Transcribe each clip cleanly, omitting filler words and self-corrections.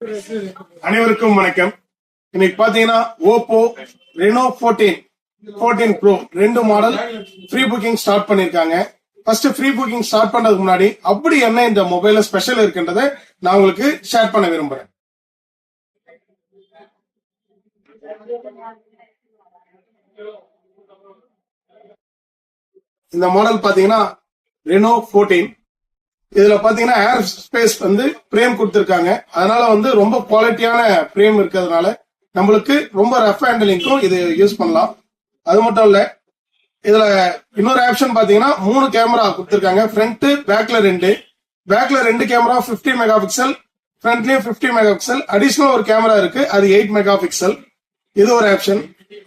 அனைவருக்கும் வணக்கம். இன்னைக்கு பாத்தீங்கன்னா ஓப்போ ரெனோ 14 ப்ரோ ரெண்டு மாடல் ஃப்ரீ புக்கிங் ஸ்டார்ட் பண்ணிருக்காங்க. ஃபர்ஸ்ட் ஃப்ரீ புக்கிங் ஸ்டார்ட் பண்றதுக்கு முன்னாடி அப்படி என்ன இந்த மொபைல்ல ஸ்பெஷல் இருக்குன்றதை நான் உங்களுக்கு ஷேர் பண்ண விரும்புறேன். இந்த மாடல் பாத்தீங்கன்னா ரெனோ 14. இதுல பாத்தீங்கன்னா ஏர் ஸ்பேஸ் பிரேம் கொடுத்திருக்காங்க. அதனால ரொம்ப குவாலிட்டியான பிரேம் இருக்கிறதுனால நம்மளுக்கு ரொம்ப ரஃப் ஹேண்டலிங்க்கும் இது யூஸ் பண்ணலாம். அது மட்டும் இல்ல, இதுல இன்னொரு ஆப்ஷன் பாத்தீங்கன்னா 3 கேமரா கொடுத்திருக்காங்க. ஃப்ரண்ட் பேக்ல ரெண்டு கேமரா 50 மெகா பிக்சல், ஃப்ரண்ட்லயும் 50 மெகா பிக்சல். அடிஷனல் ஒரு கேமரா இருக்கு, அது 8 மெகா பிக்சல். இது ஒரு ஆப்ஷன்.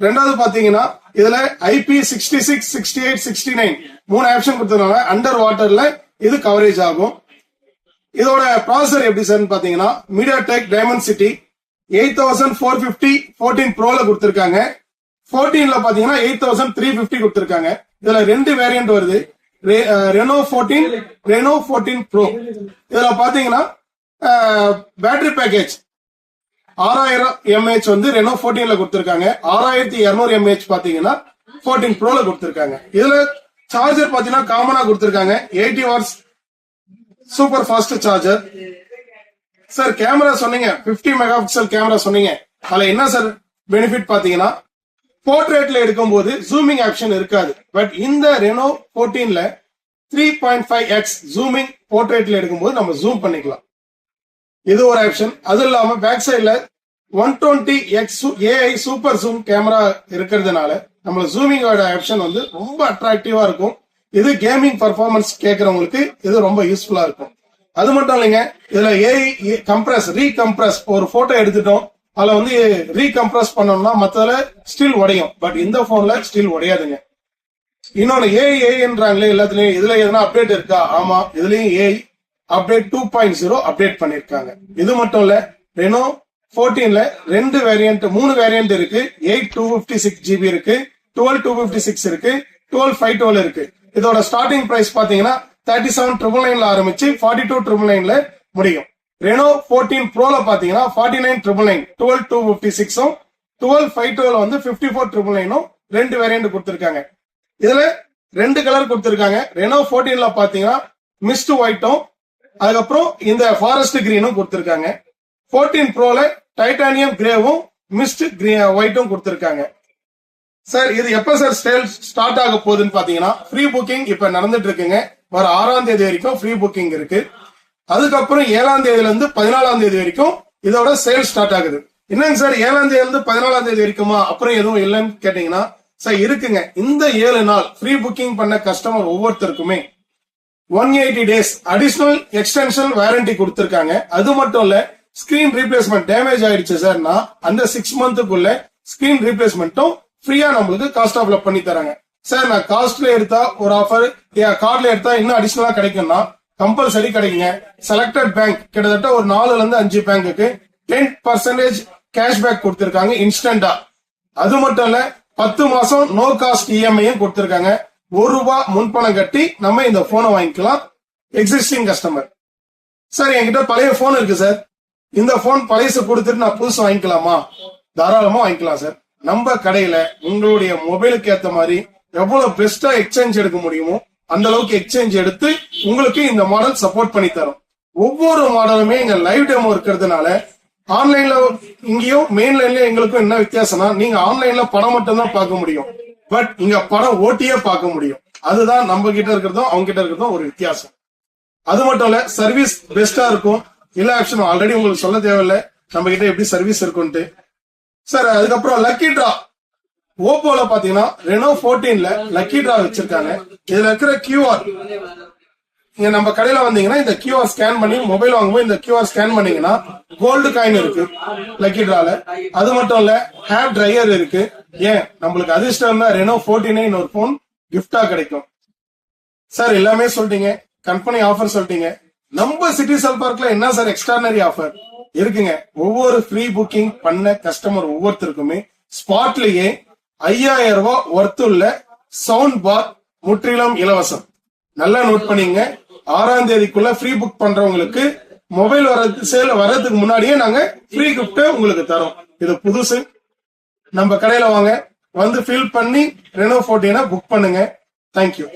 ரெண்டாவது பாத்தீங்கன்னா இதுல IP66, 68, 69 3 ஆப்ஷன் கொடுத்திருக்காங்க. அண்டர் வாட்டர்ல இது கவரேஜ் ஆகும். இதோட ப்ராசஸர் எப்படி சார் பாத்தீங்கன்னா MediaTek Dimensity 8450 14 ப்ரோல கொடுத்திருக்காங்க. 14ல பாத்தீங்கன்னா 8350 கொடுத்திருக்காங்க. இதுல 2 வேரியன்ட் வருது, ரெனோ 14, ரெனோ 14 ப்ரோ. இதுல பாத்தீங்கன்னா பேட்டரி பேக்கேஜ் 6000 mAh ரெனோ 14ல கொடுத்திருக்காங்க. 6200 mAh பாத்தீங்கன்னா 14 ப்ரோல கொடுத்திருக்காங்க. இதுல சார்ஜர் பாத்தீங்கன்னா காமனா கொடுத்திருக்காங்க, 80 watts super fast charger. Sir camera சொன்னீங்க 50 மெகா பிக்சல் கேமரா சொன்னீங்க, அதுல என்ன சார் பெனிஃபிட் பாத்தீங்கன்னா போர்ட்ரேட்ல எடுக்கும்போது ஜூமிங் ஆப்ஷன் இருக்காது. பட் இந்த ரெனோ 14ல 3.5x ஜூமிங் போர்ட்ரேட்ல எடுக்கும்போது நம்ம ஜூம் பண்ணிக்கலாம். இது ஒரு ஆப்ஷன். அது இல்லாம பேக் சைட்ல 120x AI super zoom camera இருக்கிறதுனால நம்ம ஜூமிங் ஆப்ஷன் ரொம்ப அட்ராக்டிவா இருக்கும். இது கேமிங் பர்ஃபார்மன்ஸ் கேட்கறவங்களுக்கு இது ரொம்ப யூஸ்ஃபுல்லா இருக்கும். அது மட்டும் இல்லைங்க, இதுல AI ரீகம்ப்ரஸ் ஒரு போட்டோ எடுத்துட்டோம், அதுல ரீகம்ப்ரஸ் பண்ணோம்னா மத்ததுல ஸ்டில் உடையும். பட் இந்த போன்ல ஸ்டில் உடையாதுங்க. இன்னொன்னு ஏஐன்றாங்களே எல்லாத்துலயும், இதுல எதனா அப்டேட் இருக்கா? ஆமா, இதுலயும் AI அப்டேட் 2.0 அப்டேட் பண்ணிருக்காங்க. இது மட்டும் இல்ல, ரெனோ 14ல 3 வேரியன்ட் இருக்கு. 8 256GB இருக்கு, 12 256 இருக்கு, 12 512 இருக்கு. இதோட ஸ்டார்டிங் பிரைஸ் பாத்தீங்கன்னா 37,999ல ஆரம்பிச்சு 42,999ல முடியும். ரெனோ 14 ப்ரோல பாத்தீங்கன்னா 49,999, 12 256 12 512 54,999 ரெண்டு வேரியன்ட் கொடுத்திருக்காங்க. இதுல 2 கலர் கொடுத்திருக்காங்க. ரெனோ 14ல பாத்தீங்கன்னா மிஸ்ட் ஒயிட்டும் அதுக்கப்புறம் இந்த ஃபாரஸ்ட் கிரீனும் கொடுத்திருக்காங்க. 14 ப்ரோல டைட்டானியம் கிரேவும் மிஸ்ட் ஒயிட்டும் கொடுத்திருக்காங்க. சார் இது எப்ப சார் சேல் ஸ்டார்ட் ஆக போகுதுன்னு பாத்தீங்கன்னா ஃப்ரீ புக்கிங் இப்ப நடந்துட்டு இருக்குங்க. வர 6ஆம் தேதி வரைக்கும் ஃப்ரீ புக்கிங் இருக்கு. அதுக்கப்புறம் 7ஆம் தேதியில இருந்து 14ஆம் தேதி வரைக்கும் இதோட சேல் ஸ்டார்ட் ஆகுது. என்னங்க சார் 7ஆம் தேதியில இருந்து 14ஆம் தேதி வரைக்குமா, அப்புறம் எதுவும் இல்லைன்னு கேட்டீங்கன்னா சார் இருக்குங்க. இந்த 7 நாள் ஃப்ரீ புக்கிங் பண்ண கஸ்டமர் ஒவ்வொருத்தருக்குமே 180 days அடிஷனல் எக்ஸ்டென்ஷன் வாரண்டி கொடுத்திருக்காங்க. அது மட்டும் இல்ல, ஸ்கிரீன் ரீப்ளேஸ்மெண்ட் டேமேஜ் ஆயிடுச்சு சார்னா அந்த 6 மந்த்துக்குள்ள ஸ்கிரீன் ரீப்ளேஸ்மெண்ட்டும் ஃப்ரீயா நம்மளுக்கு காஸ்ட் ஆஃப்ல பண்ணி தராங்க. சார் நான் காஸ்ட்ல எடுத்தா ஒரு ஆஃபர், கார்ட்ல எடுத்தா இன்னும் அடிஷனலா கிடைக்கும்னா கம்பல்சரி கிடைக்குங்க. செலக்டட் பேங்க் கிட்டத்தட்ட ஒரு 4ல இருந்து 5 பேங்க்குக்கு 10% கேஷ்பேக் கொடுத்திருக்காங்க இன்ஸ்டன்டா. அது மட்டும் இல்ல, 10 மாசம் நோ காஸ்ட் இஎம்ஐயும் கொடுத்திருக்காங்க. ₹1 முன்பணம் கட்டி நம்ம இந்த போனை வாங்கிக்கலாம் எக்ஸிஸ்டிங் கஸ்டமர். சார் என்கிட்ட பழைய போன் இருக்கு சார், இந்த போன் பழைய கொடுத்துட்டு நான் புதுசு வாங்கிக்கலாமா? தாராளமா வாங்கிக்கலாம் சார். நம்ம கடையில உங்களுடைய மொபைலுக்கு ஏத்த மாதிரி எவ்வளவு பெஸ்டா எக்ஸ்சேஞ்ச் எடுக்க முடியுமோ அந்த அளவுக்கு எக்ஸ்சேஞ்ச் எடுத்து உங்களுக்கு இந்த மாடல் சப்போர்ட் பண்ணி தரும். ஒவ்வொரு மாடலுமே இங்க லைவ் டெமோ இருக்கிறதுனால ஆன்லைன்ல இங்கேயும் மெயின் லைன்லயும் எங்களுக்கும் என்ன வித்தியாசம்னா, நீங்க ஆன்லைன்ல படம் மட்டும் தான் பார்க்க முடியும், பட் இங்க படம் ஓட்டியே பார்க்க முடியும். அதுதான் நம்ம கிட்ட இருக்கிறதும் அவங்க கிட்ட இருக்கிறதும் ஒரு வித்தியாசம். அது மட்டும் இல்ல, சர்வீஸ் பெஸ்டா இருக்கும். எல்லா ஆப்ஷனும் ஆல்ரெடி உங்களுக்கு சொல்ல தேவையில்லை நம்ம கிட்ட எப்படி சர்வீஸ் இருக்கும்ட்டு. சார் அதுக்கப்புறம் லக்கி டிரா ஓப்போல பாத்தீங்கன்னா ரெனோ 14ல லக்கி டிரா வச்சிருக்காங்க. இதுல இருக்கிற QR நீங்க நம்ம கடையில வந்தீங்கன்னா இந்த QR ஸ்கேன் பண்ணி மொபைல் வாங்கும்போது இந்த QR ஸ்கேன் பண்ணீங்கன்னா கோல்டு காயின் இருக்கு லக்கி டிரால. அது மட்டும் இல்ல, ஹேர் ட்ரையர் இருக்கு. ஏன் நம்மளுக்கு அதிர்ஷ்டம் தான் ரெனோ 14 ஒரு போன் கிஃப்டா கிடைக்கும். சார் எல்லாமே சொல்லிட்டீங்க, கம்பெனி ஆஃபர் சொல்லிட்டீங்க. நம்ம சிட்டி செல் பார்க்ல என்ன சார் எக்ஸ்ட்ரானரி ஆஃபர் இருக்குங்க? ஒவ்வொரு ஃப்ரீ புக்கிங் பண்ண கஸ்டமர் ஒவ்வொருத்தருக்குமே ஸ்பாட்லயே 5000 ரூபாய் ஒர்த்துள்ள சவுண்ட் பார் முற்றிலும் இலவசம். நல்லா நோட் பண்ணீங்க. 6ஆம் தேதிக்குள்ள ஃப்ரீ புக் பண்றவங்களுக்கு மொபைல் சேல் வர்றதுக்கு முன்னாடியே நாங்க ஃப்ரீ கிஃப்ட் உங்களுக்கு தரோம். இது புதுசு. நம்ம கடையில வாங்க, வந்து ஃபீல் பண்ணி ரெனோ 14 புக் பண்ணுங்க. தேங்க்யூ.